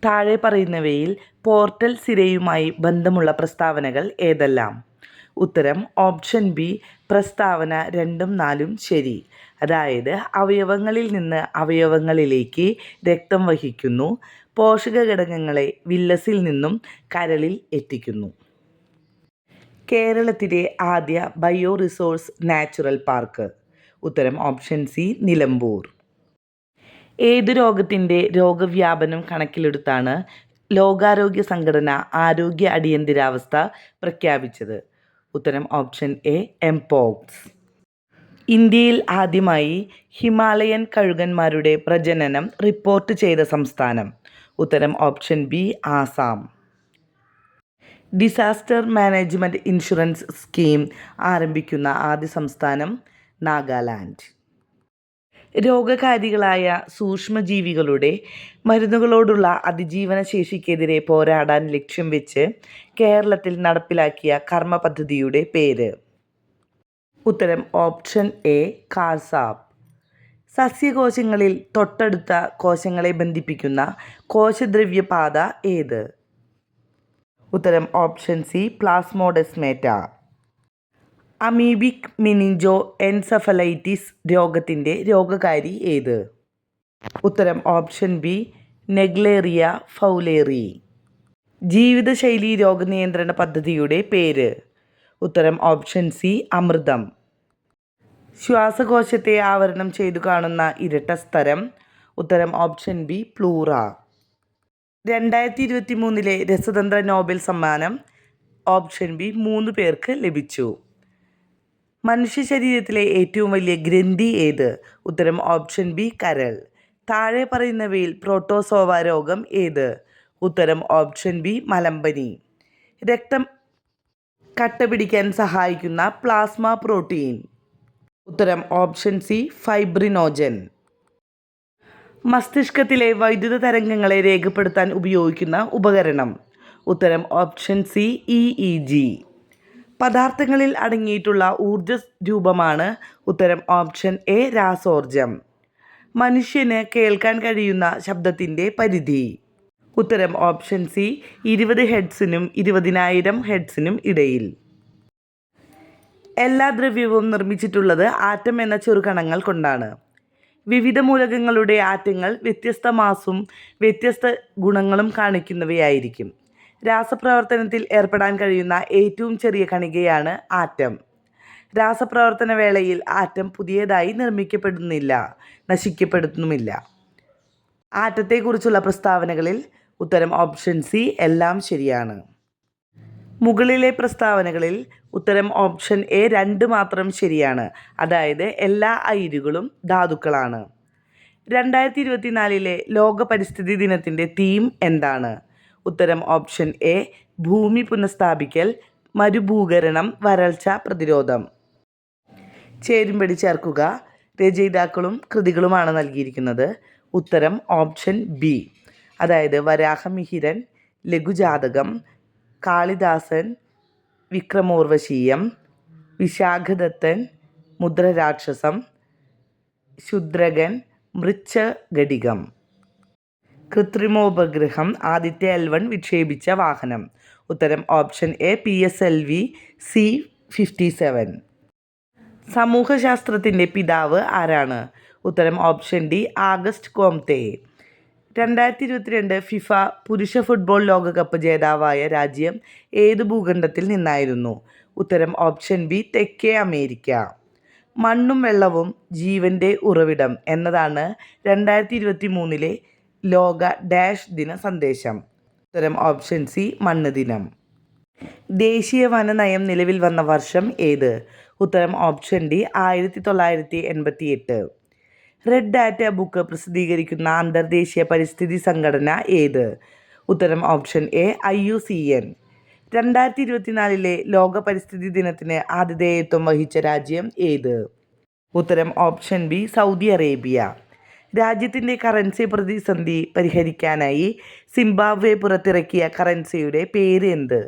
താഴെ പറയുന്നവയിൽ പോർട്ടൽ സിരയുമായി ബന്ധമുള്ള പ്രസ്താവനകൾ ഏതെല്ലാം? ഉത്തരം ഓപ്ഷൻ ബി, പ്രസ്താവന 2ഉം 4ഉം ശരി. അതായത് അവയവങ്ങളിൽ നിന്ന് അവയവങ്ങളിലേക്ക് രക്തം വഹിക്കുന്നു, പോഷകഘടകങ്ങളെ വില്ലസിൽ നിന്നും കരളിൽ എത്തിക്കുന്നു. കേരളത്തിലെ ആദ്യ ബയോ റിസോഴ്സ് നാച്ചുറൽ പാർക്ക്? ഉത്തരം ഓപ്ഷൻ സി, നിലമ്പൂർ. ഏതു രോഗത്തിൻ്റെ രോഗവ്യാപനം കണക്കിലെടുത്താണ് ലോകാരോഗ്യ സംഘടന ആരോഗ്യ അടിയന്തരാവസ്ഥ പ്രഖ്യാപിച്ചത്? ഉത്തരം ഓപ്ഷൻ എ, എംപോക്സ്. ഇന്ത്യയിൽ ആദ്യമായി ഹിമാലയൻ കഴുകന്മാരുടെ പ്രജനനം റിപ്പോർട്ട് ചെയ്ത സംസ്ഥാനം? ഉത്തരം option B, Assam. Disaster management insurance scheme ആരംഭിക്കുന്ന ആദ്യ സംസ്ഥാനം? നാഗാലാൻഡ്. രോഗകാരികളായ സൂക്ഷ്മജീവികളുടെ മരുന്നുകളോടുള്ള അതിജീവന ശേഷിക്കെതിരെ പോരാടാൻ ലക്ഷ്യം വെച്ച് കേരളത്തിൽ നടപ്പിലാക്കിയ കർമ്മ പദ്ധതിയുടെ പേര്? ഉത്തരം ഓപ്ഷൻ എ, കാർസാപ്പ്. സസ്യകോശങ്ങളിൽ തൊട്ടടുത്ത കോശങ്ങളെ ബന്ധിപ്പിക്കുന്ന കോശദ്രവ്യപാത ഏത്? ഉത്തരം option C, plasmodesmata. Amoebic meningoencephalitis രോഗത്തിൻ്റെ രോഗകാരി ഏത്? ഉത്തരം ഓപ്ഷൻ ബി, നെഗ്ലേറിയ ഫൗലേറി. ജീവിതശൈലി രോഗനിയന്ത്രണ പദ്ധതിയുടെ പേര്? ഉത്തരം ഓപ്ഷൻ സി, അമൃതം. ശ്വാസകോശത്തെ ആവരണം ചെയ്തു കാണുന്ന ഇരട്ട സ്തരം? ഉത്തരം ഓപ്ഷൻ ബി, പ്ലൂറ. 2023 രസതന്ത്ര നോബൽ സമ്മാനം? ഓപ്ഷൻ ബി, 3 പേർക്ക് ലഭിച്ചു. മനുഷ്യ ശരീരത്തിലെ ഏറ്റവും വലിയ ഗ്രന്ഥി ഏത്? ഉത്തരം ഓപ്ഷൻ ബി, കരൾ. താഴെ പറയുന്നവയിൽ പ്രോട്ടോസോവ രോഗം ഏത്? ഉത്തരം ഓപ്ഷൻ ബി, മലമ്പനി. രക്തം കട്ടപിടിക്കാൻ സഹായിക്കുന്ന പ്ലാസ്മ പ്രോട്ടീൻ? ഉത്തരം ഓപ്ഷൻ സി, ഫൈബ്രിനോജൻ. മസ്തിഷ്കത്തിലെ വൈദ്യുത തരംഗങ്ങളെ രേഖപ്പെടുത്താൻ ഉപയോഗിക്കുന്ന ഉപകരണം? ഉത്തരം ഓപ്ഷൻ സി, EEG. പദാർത്ഥങ്ങളിൽ അടങ്ങിയിട്ടുള്ള ഊർജ രൂപമാണ്? ഉത്തരം ഓപ്ഷൻ എ, രാസോർജം. മനുഷ്യന് കേൾക്കാൻ കഴിയുന്ന ശബ്ദത്തിൻ്റെ പരിധി? ഉത്തരം ഓപ്ഷൻ സി, 20 ഹെർട്സിനും 20,000 ഹെർട്സിനും ഇടയിൽ. എല്ലാ ദ്രവ്യവും നിർമ്മിച്ചിട്ടുള്ളത് ആറ്റം എന്ന ചെറുകണങ്ങൾ കൊണ്ടാണ്. വിവിധ മൂലകങ്ങളുടെ ആറ്റങ്ങൾ വ്യത്യസ്ത മാസും വ്യത്യസ്ത ഗുണങ്ങളും കാണിക്കുന്നവയായിരിക്കും. രാസപ്രവർത്തനത്തിൽ ഏർപ്പെടാൻ കഴിയുന്ന ഏറ്റവും ചെറിയ കണികയാണ് ആറ്റം. രാസപ്രവർത്തന വേളയിൽ ആറ്റം പുതിയതായി നിർമ്മിക്കപ്പെടുന്നില്ല, നശിക്കപ്പെടുന്നുമില്ല. ആറ്റത്തെക്കുറിച്ചുള്ള പ്രസ്താവനകളിൽ? ഉത്തരം ഓപ്ഷൻ സി, എല്ലാം ശരിയാണ്. മുകളിലെ പ്രസ്താവനകളിൽ ഉത്തരം ഓപ്ഷൻ എ 2 മാത്രം ശരിയാണ്. അതായത് എല്ലാ അയിരുകളും ധാതുക്കളാണ്. 2024 ലോക പരിസ്ഥിതി ദിനത്തിൻ്റെ തീം എന്താണ്? ഉത്തരം ഓപ്ഷൻ എ, ഭൂമി പുനഃസ്ഥാപിക്കൽ, മരുഭൂകരണം, വരൾച്ച പ്രതിരോധം. ചേരുംപടി ചേർക്കുക. രചയിതാക്കളും കൃതികളുമാണ് നൽകിയിരിക്കുന്നത്. ഉത്തരം ഓപ്ഷൻ ബി, അതായത് വരാഹമിഹിരൻ, ലഘുജാതകം, കാളിദാസൻ, വിക്രമോർവശീയം, വിശാഖദത്തൻ, മുദ്രരാക്ഷസം, ശൂദ്രകൻ, മൃച്ഛകടികം. കൃത്രിമോപഗ്രഹം ആദിത്യ L1 വിക്ഷേപിച്ച വാഹനം? ഉത്തരം ഓപ്ഷൻ എ, PSLV C-57. സമൂഹശാസ്ത്രത്തിൻ്റെ പിതാവ് ആരാണ്? ഉത്തരം option D, August Comte. 2022 FIFA പുരുഷ ഫുട്ബോൾ ലോകകപ്പ് ജേതാവായ രാജ്യം ഏത് ഭൂഖണ്ഡത്തിൽ നിന്നായിരുന്നു? ഉത്തരം ഓപ്ഷൻ ബി, തെക്കേ അമേരിക്ക. മണ്ണും വെള്ളവും ജീവൻ്റെ ഉറവിടം എന്നതാണ് 2023 ലോക ഡാഷ് ദിന സന്ദേശം? ഉത്തരം ഓപ്ഷൻ സി, മണ്ണ് ദിനം. ദേശീയ വന നയം നിലവിൽ വന്ന വർഷം ഏത്? ഉത്തരം option D, 1988. Red data book പ്രസിദ്ധീകരിക്കുന്ന അന്തർദേശീയ പരിസ്ഥിതി സംഘടന ഏത്? ഉത്തരം ഓപ്ഷൻ എ, IUCN. 2024 ലോക പരിസ്ഥിതി ദിനത്തിന് ആതിഥേയത്വം വഹിച്ച രാജ്യം ഏത്? ഉത്തരം ഓപ്ഷൻ ബി, സൗദി അറേബ്യ. രാജ്യത്തിൻ്റെ കറൻസി പ്രതിസന്ധി പരിഹരിക്കാനായി സിംബാബ്വെ പുറത്തിറക്കിയ കറൻസിയുടെ പേര് എന്ത്?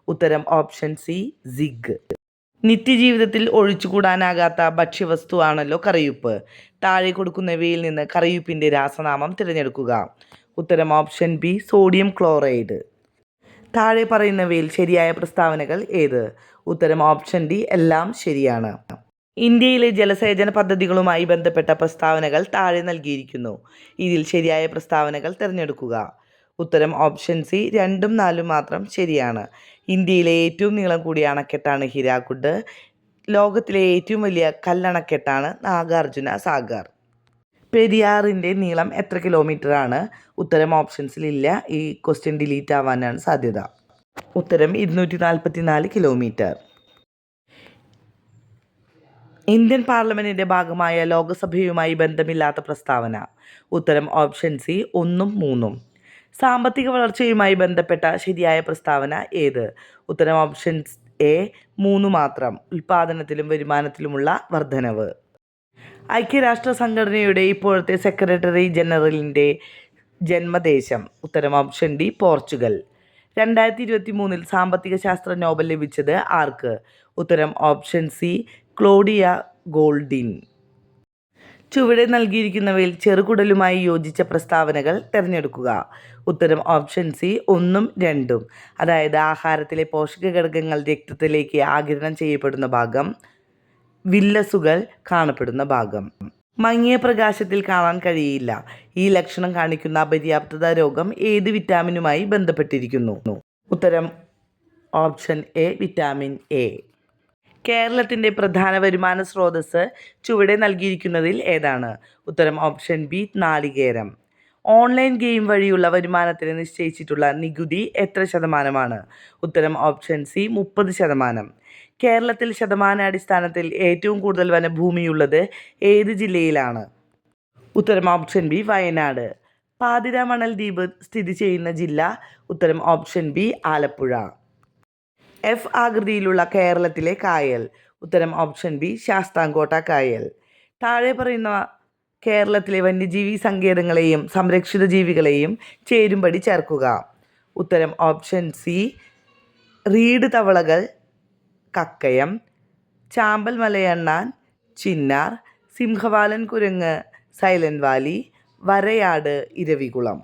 ഉത്തരം ഓപ്ഷൻ സി, സിഗ്. നിത്യജീവിതത്തിൽ ഒഴിച്ചുകൂടാനാകാത്ത ഭക്ഷ്യവസ്തുവാണല്ലോ കറിയുപ്പ്. താഴെ കൊടുക്കുന്നവയിൽ നിന്ന് കറിയുപ്പിൻ്റെ രാസനാമം തിരഞ്ഞെടുക്കുക. ഉത്തരം ഓപ്ഷൻ ബി സോഡിയം ക്ലോറൈഡ്. താഴെ പറയുന്നവയിൽ ശരിയായ പ്രസ്താവനകൾ ഏത്? ഉത്തരം ഓപ്ഷൻ ഡി എല്ലാം ശരിയാണ്. ഇന്ത്യയിലെ ജലസേചന പദ്ധതികളുമായി ബന്ധപ്പെട്ട പ്രസ്താവനകൾ താഴെ നൽകിയിരിക്കുന്നു. ഇതിൽ ശരിയായ പ്രസ്താവനകൾ തിരഞ്ഞെടുക്കുക. ഉത്തരം ഓപ്ഷൻ സി 2ഉം 4ഉം മാത്രം ശരിയാണ്. ഇന്ത്യയിലെ ഏറ്റവും നീളം കൂടിയ അണക്കെട്ടാണ് ഹിരാക്കുഡ്. ലോകത്തിലെ ഏറ്റവും വലിയ കല്ലണക്കെട്ടാണ് നാഗാർജുന സാഗർ. പെരിയാറിൻ്റെ നീളം എത്ര കിലോമീറ്ററാണ്? ഉത്തരം ഓപ്ഷൻസിലില്ല. ഈ ക്വസ്റ്റ്യൻ ഡിലീറ്റ് ആവാനാണ് സാധ്യത. ഉത്തരം 244 കിലോമീറ്റർ. ഇന്ത്യൻ പാർലമെൻറ്റിൻ്റെ ഭാഗമായ ലോകസഭയുമായി ബന്ധമില്ലാത്ത പ്രസ്താവന. ഉത്തരം ഓപ്ഷൻ സി 1ഉം 3ഉം. സാമ്പത്തിക വളർച്ചയുമായി ബന്ധപ്പെട്ട ശരിയായ പ്രസ്താവന ഏത്? ഉത്തരം ഓപ്ഷൻ എ 3 മാത്രം. ഉൽപാദനത്തിലും വരുമാനത്തിലുമുള്ള വർധനവ്. ഐക്യരാഷ്ട്ര സംഘടനയുടെ ഇപ്പോഴത്തെ സെക്രട്ടറി ജനറലിൻ്റെ ജന്മദേശം. ഉത്തരം ഓപ്ഷൻ ഡി പോർച്ചുഗൽ. 2023 സാമ്പത്തിക ശാസ്ത്ര നോബൽ ലഭിച്ചത് ആർക്ക്? ഉത്തരം ഓപ്ഷൻ സി ക്ലോഡിയ ഗോൾഡിൻ. ചുവടെ നൽകിയിരിക്കുന്നവയിൽ ചെറുകുടലുമായി യോജിച്ച പ്രസ്താവനകൾ തിരഞ്ഞെടുക്കുക. ഉത്തരം ഓപ്ഷൻ സി 1ഉം 2ഉം. അതായത് ആഹാരത്തിലെ പോഷക ഘടകങ്ങൾ രക്തത്തിലേക്ക് ആഗിരണം ചെയ്യപ്പെടുന്ന ഭാഗം, വില്ലസുകൾ കാണപ്പെടുന്ന ഭാഗം. മങ്ങിയ പ്രകാശത്തിൽ കാണാൻ കഴിയില്ല. ഈ ലക്ഷണം കാണിക്കുന്ന അപര്യാപ്തത രോഗം ഏത് വിറ്റാമിനുമായി ബന്ധപ്പെട്ടിരിക്കുന്നു? ഉത്തരം ഓപ്ഷൻ എ വിറ്റാമിൻ എ. കേരളത്തിൻ്റെ പ്രധാന വരുമാന സ്രോതസ്സ് ചുവടെ നൽകിയിരിക്കുന്നതിൽ ഏതാണ്? ഉത്തരം ഓപ്ഷൻ ബി നാളികേരം. ഓൺലൈൻ ഗെയിം വഴിയുള്ള വരുമാനത്തിന് നിശ്ചയിച്ചിട്ടുള്ള നികുതി എത്ര ശതമാനമാണ്? ഉത്തരം ഓപ്ഷൻ സി 30%. കേരളത്തിൽ ശതമാനാടിസ്ഥാനത്തിൽ ഏറ്റവും കൂടുതൽ വനഭൂമിയുള്ളത് ഏത് ജില്ലയിലാണ്? ഉത്തരം ഓപ്ഷൻ ബി വയനാട്. പാതിരാമണൽ ദ്വീപ് സ്ഥിതി ചെയ്യുന്ന ജില്ല? ഉത്തരം ഓപ്ഷൻ ബി ആലപ്പുഴ. എഫ് ആകൃതിയിലുള്ള കേരളത്തിലെ കായൽ? ഉത്തരം ഓപ്ഷൻ ബി ശാസ്താംകോട്ട കായൽ. താഴെ പറയുന്ന കേരളത്തിലെ വന്യജീവി സങ്കേതങ്ങളെയും സംരക്ഷിത ജീവികളെയും ചേരുംപടി ചേർക്കുക. ഉത്തരം ഓപ്ഷൻ സി റീഡ് തവളകൾ, കക്കയം, ചാമ്പൽ മലയണ്ണാൻ, ചിന്നാർ, സിംഹവാലൻ കുരങ്ങ്, സൈലന്റ് വാലി, വരയാട്, ഇരവികുളം.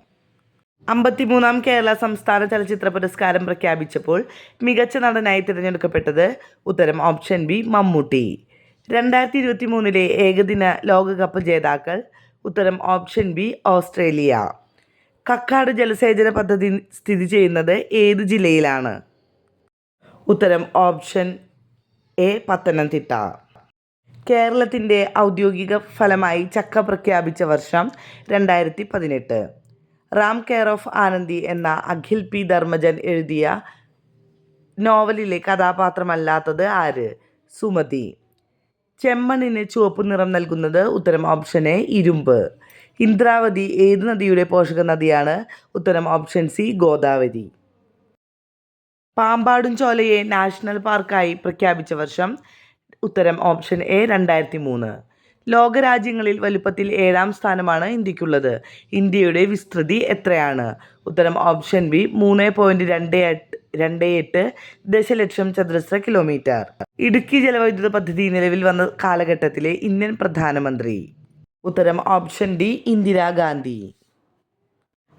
53ാം കേരള സംസ്ഥാന ചലച്ചിത്ര പുരസ്കാരം പ്രഖ്യാപിച്ചപ്പോൾ മികച്ച നടനായി തിരഞ്ഞെടുക്കപ്പെട്ടത്? ഉത്തരം ഓപ്ഷൻ ബി മമ്മൂട്ടി. 2023 ഏകദിന ലോകകപ്പ് ജേതാക്കൾ? ഉത്തരം ഓപ്ഷൻ ബി ഓസ്ട്രേലിയ. കക്കാട് ജലസേചന പദ്ധതി സ്ഥിതി ചെയ്യുന്നത് ഏത് ജില്ലയിലാണ്? ഉത്തരം ഓപ്ഷൻ എ പത്തനംതിട്ട. കേരളത്തിൻ്റെ ഔദ്യോഗിക ഫലമായി ചക്ക പ്രഖ്യാപിച്ച വർഷം 2018. റാം കെയർ ഓഫ് ആനന്ദി എന്ന അഖിൽ പി ധർമ്മജൻ എഴുതിയ നോവലിലെ കഥാപാത്രമല്ലാത്തത് ആര്? സുമതി. ചെമ്മണ്ണിന് ചുവപ്പ് നിറം നൽകുന്നത്? ഉത്തരം ഓപ്ഷൻ എ ഇരുമ്പ്. ഇന്ദ്രാവതി ഏത് നദിയുടെ പോഷക നദിയാണ്? ഉത്തരം ഓപ്ഷൻ സി ഗോദാവരി. പാമ്പാടും ചോലയെ നാഷണൽ പാർക്കായി പ്രഖ്യാപിച്ച വർഷം? ഉത്തരം ഓപ്ഷൻ എ 2003. ലോകരാജ്യങ്ങളിൽ വലുപ്പത്തിൽ 7ാം സ്ഥാനമാണ് ഇന്ത്യക്കുള്ളത്. ഇന്ത്യയുടെ വിസ്തൃതി എത്രയാണ്? ഉത്തരം ഓപ്ഷൻ ബി 3.28 ദശലക്ഷം ചതുരശ്ര കിലോമീറ്റർ. ഇടുക്കി ജലവൈദ്യുത പദ്ധതി നിലവിൽ വന്ന കാലഘട്ടത്തിലെ ഇന്ത്യൻ പ്രധാനമന്ത്രി? ഉത്തരം ഓപ്ഷൻ ഡി ഇന്ദിരാഗാന്ധി.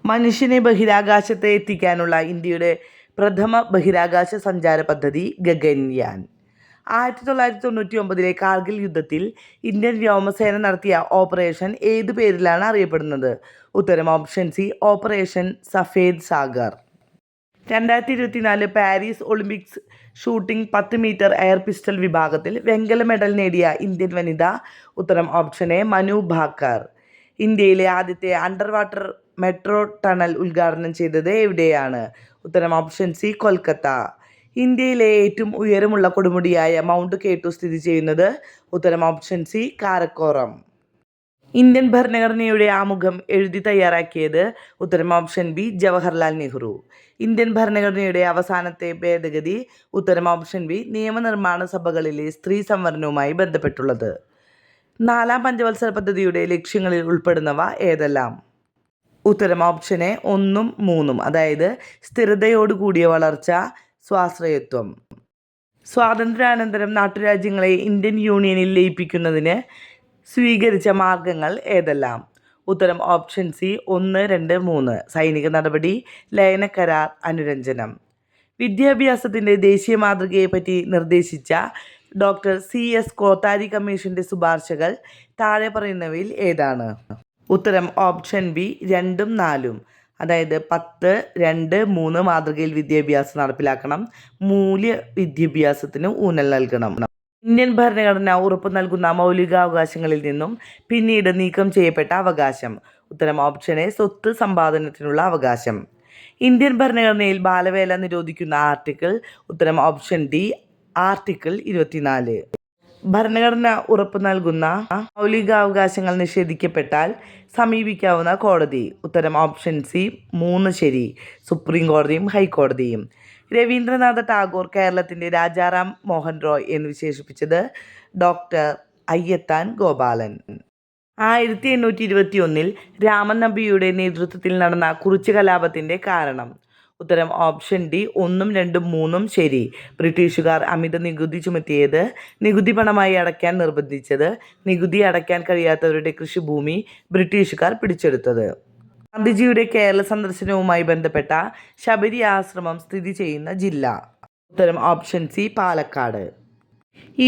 മനുഷ്യനെ ബഹിരാകാശത്ത് എത്തിക്കാനുള്ള ഇന്ത്യയുടെ പ്രഥമ ബഹിരാകാശ സഞ്ചാര പദ്ധതി ഗഗൻയാൻ. 1999 കാർഗിൽ യുദ്ധത്തിൽ ഇന്ത്യൻ വ്യോമസേന നടത്തിയ ഓപ്പറേഷൻ ഏതു പേരിലാണ് അറിയപ്പെടുന്നത്? ഉത്തരം option C operation Safed Sagar. 2024 Paris Olympics shooting 10 metre air pistol വിഭാഗത്തിൽ വെങ്കല മെഡൽ നേടിയ ഇന്ത്യൻ വനിത? ഉത്തരം ഓപ്ഷൻ എ മനു ഭാക്കർ. ഇന്ത്യയിലെ ആദ്യത്തെ അണ്ടർ വാട്ടർ മെട്രോ ടണൽ ഉദ്ഘാടനം ചെയ്തത് എവിടെയാണ്? ഉത്തരം ഓപ്ഷൻ സി കൊൽക്കത്ത. ഇന്ത്യയിലെ ഏറ്റവും ഉയരമുള്ള കൊടുമുടിയായ മൗണ്ട് കെ2 സ്ഥിതി ചെയ്യുന്നത്? ഉത്തരം ഓപ്ഷൻ സി കാരക്കോറം. ഇന്ത്യൻ ഭരണഘടനയുടെ ആമുഖം എഴുതി തയ്യാറാക്കിയത്? ഉത്തരം option B Jawaharlal Nehru. Indian ഭരണഘടനയുടെ അവസാനത്തെ ഭേദഗതി? ഉത്തരം ഓപ്ഷൻ ബി നിയമനിർമ്മാണ സഭകളിലെ സ്ത്രീ സംവരണവുമായി ബന്ധപ്പെട്ടുള്ളത്. 4ാം പഞ്ചവത്സര പദ്ധതിയുടെ ലക്ഷ്യങ്ങളിൽ ഉൾപ്പെടുന്നവ ഏതെല്ലാം? ഉത്തരം ഓപ്ഷൻ എ 1ഉം 3ഉം. അതായത് സ്ഥിരതയോടുകൂടിയ വളർച്ച, സ്വാശ്രയത്വം. സ്വാതന്ത്ര്യാനന്തരം നാട്ടുരാജ്യങ്ങളെ ഇന്ത്യൻ യൂണിയനിൽ ലയിപ്പിക്കുന്നതിന് സ്വീകരിച്ച മാർഗങ്ങൾ ഏതെല്ലാം? ഉത്തരം ഓപ്ഷൻ സി 1, 2, 3. സൈനിക നടപടി, ലയന കരാർ, അനുരഞ്ജനം. വിദ്യാഭ്യാസത്തിൻ്റെ ദേശീയ മാതൃകയെപ്പറ്റി നിർദ്ദേശിച്ച ഡോക്ടർ CS കോത്താരി കമ്മീഷൻ്റെ ശുപാർശകൾ താഴെ പറയുന്നവയിൽ ഏതാണ്? ഉത്തരം ഓപ്ഷൻ ബി 2ഉം 4ഉം. അതായത് 10, 2, 3 മാതൃകയിൽ വിദ്യാഭ്യാസം നടപ്പിലാക്കണം. മൂല്യ വിദ്യാഭ്യാസത്തിന് ഊന്നൽ നൽകണം. ഇന്ത്യൻ ഭരണഘടന ഉറപ്പു നൽകുന്ന മൗലികാവകാശങ്ങളിൽ നിന്നും പിന്നീട് നീക്കം ചെയ്യപ്പെട്ട അവകാശം. ഉത്തരം ഓപ്ഷൻ എ സ്വത്ത് സമ്പാദനത്തിനുള്ള അവകാശം. ഇന്ത്യൻ ഭരണഘടനയിൽ ബാലവേല നിരോധിക്കുന്ന ആർട്ടിക്കിൾ. ഉത്തരം ഓപ്ഷൻ ഡി ആർട്ടിക്കിൾ 24. ഭരണഘടന ഉറപ്പു നൽകുന്ന മൗലികാവകാശങ്ങൾ നിഷേധിക്കപ്പെട്ടാൽ സമീപിക്കാവുന്ന കോടതി. ഉത്തരം ഓപ്ഷൻ സി 3 ശരി, സുപ്രീം കോടതിയും ഹൈക്കോടതിയും. രവീന്ദ്രനാഥ ടാഗോർ കേരളത്തിൻ്റെ രാജാറാം മോഹൻ റോയ് എന്ന് വിശേഷിപ്പിച്ചത് ഡോക്ടർ അയ്യത്താൻ ഗോപാലൻ. 1821 രാമൻ നമ്പിയുടെ നേതൃത്വത്തിൽ നടന്ന കുറിച്യ കലാപത്തിൻ്റെ കാരണം. ഉത്തരം ഓപ്ഷൻ ഡി 1, 2, 3 ശരി. ബ്രിട്ടീഷുകാർ അമിത നികുതി ചുമത്തിയത്, നികുതി പണമായി അടയ്ക്കാൻ നിർബന്ധിച്ചത്, നികുതി അടയ്ക്കാൻ കഴിയാത്തവരുടെ കൃഷിഭൂമി ബ്രിട്ടീഷുകാർ പിടിച്ചെടുത്തത്. ഗാന്ധിജിയുടെ കേരള സന്ദർശനവുമായി ബന്ധപ്പെട്ട ശബരി ആശ്രമം സ്ഥിതി ചെയ്യുന്ന ജില്ല. ഉത്തരം option C Palakkad.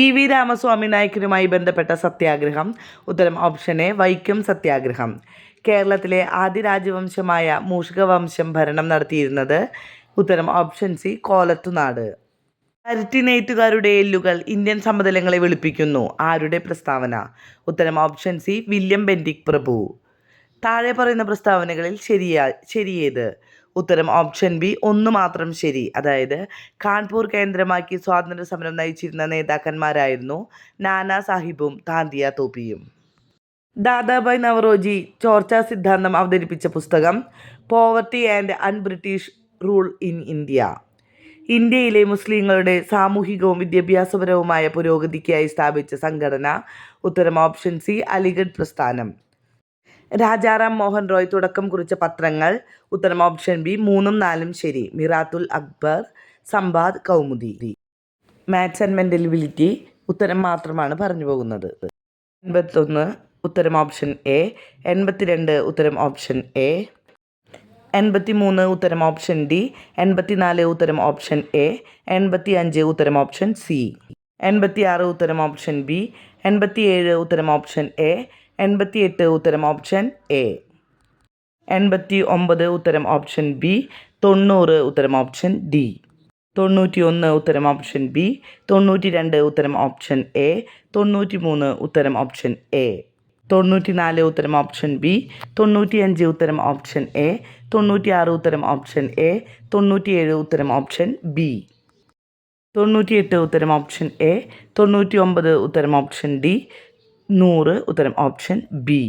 EV Ramaswamy നായ്ക്കരുമായി ബന്ധപ്പെട്ട സത്യാഗ്രഹം. ഉത്തരം ഓപ്ഷൻ എ വൈക്കം സത്യാഗ്രഹം. കേരളത്തിലെ ആദ്യ രാജവംശമായ മൂഷികവംശം ഭരണം നടത്തിയിരുന്നത്. ഉത്തരം ഓപ്ഷൻ സി കോലത്തുനാട്. പരുത്തിനെയ്ത്തുകാരുടെ എല്ലുകൾ ഇന്ത്യൻ സമതലങ്ങളെ വെളുപ്പിക്കുന്നു. ആരുടെ പ്രസ്താവന? ഉത്തരം ഓപ്ഷൻ സി വില്യം ബെന്റിക് പ്രഭു. താഴെ പറയുന്ന പ്രസ്താവനകളിൽ ശരിയേത്? ഉത്തരം ഓപ്ഷൻ ബി 1 മാത്രം ശരി. അതായത് കാൺപൂർ കേന്ദ്രമാക്കി സ്വാതന്ത്ര്യ സമരം നയിച്ചിരുന്ന നേതാക്കന്മാരായിരുന്നു നാനാ സാഹിബും താന്തിയ തോപ്പിയും. ദാദാഭായ് നവറോജി ചോർച്ചാ സിദ്ധാന്തം അവതരിപ്പിച്ച പുസ്തകം. Poverty and un-British rule in India. ഇന്ത്യയിലെ മുസ്ലിങ്ങളുടെ സാമൂഹികവും വിദ്യാഭ്യാസപരവുമായ പുരോഗതിക്കായി സ്ഥാപിച്ച സംഘടന. ഉത്തരം ഓപ്ഷൻ സി അലിഗഡ് പ്രസ്ഥാനം. രാജാറാം മോഹൻ റോയ് തുടക്കം കുറിച്ച പത്രങ്ങൾ. ഉത്തരം ഓപ്ഷൻ ബി 3ഉം 4ഉം ശരി. Miratul Akbar, Sambad, Kaumudi. Maths and mental ability ഉത്തരം മാത്രമാണ് പറഞ്ഞു പോകുന്നത്. 81 ഉത്തരം ഓപ്ഷൻ എ. 82 ഉത്തരം ഓപ്ഷൻ എ. 83 ഉത്തരം ഓപ്ഷൻ ഡി. 84 ഉത്തരം ഓപ്ഷൻ എ. 85 ഉത്തരം ഓപ്ഷൻ സി. 86 ഉത്തരം ഓപ്ഷൻ ബി. 87 ഉത്തരം ഓപ്ഷൻ എ. 88 ഉത്തരം ഓപ്ഷൻ എ. 89 ഉത്തരം ഓപ്ഷൻ ബി. 90 ഉത്തരം ഓപ്ഷൻ ഡി. 91 ഉത്തരം ഓപ്ഷൻ ബി. 92 ഉത്തരം ഓപ്ഷൻ എ. 93 ഉത്തരം ഓപ്ഷൻ എ. 94 ഉത്തരം ഓപ്ഷൻ ബി. 95 ഉത്തരം ഓപ്ഷൻ എ. 96 ഉത്തരം ഓപ്ഷൻ എ. 97 ഉത്തരം ഓപ്ഷൻ ബി. 98 ഉത്തരം ഓപ്ഷൻ എ. 99 ഉത്തരം ഓപ്ഷൻ ഡി. 100 ഉത്തരം ഓപ്ഷൻ ബി.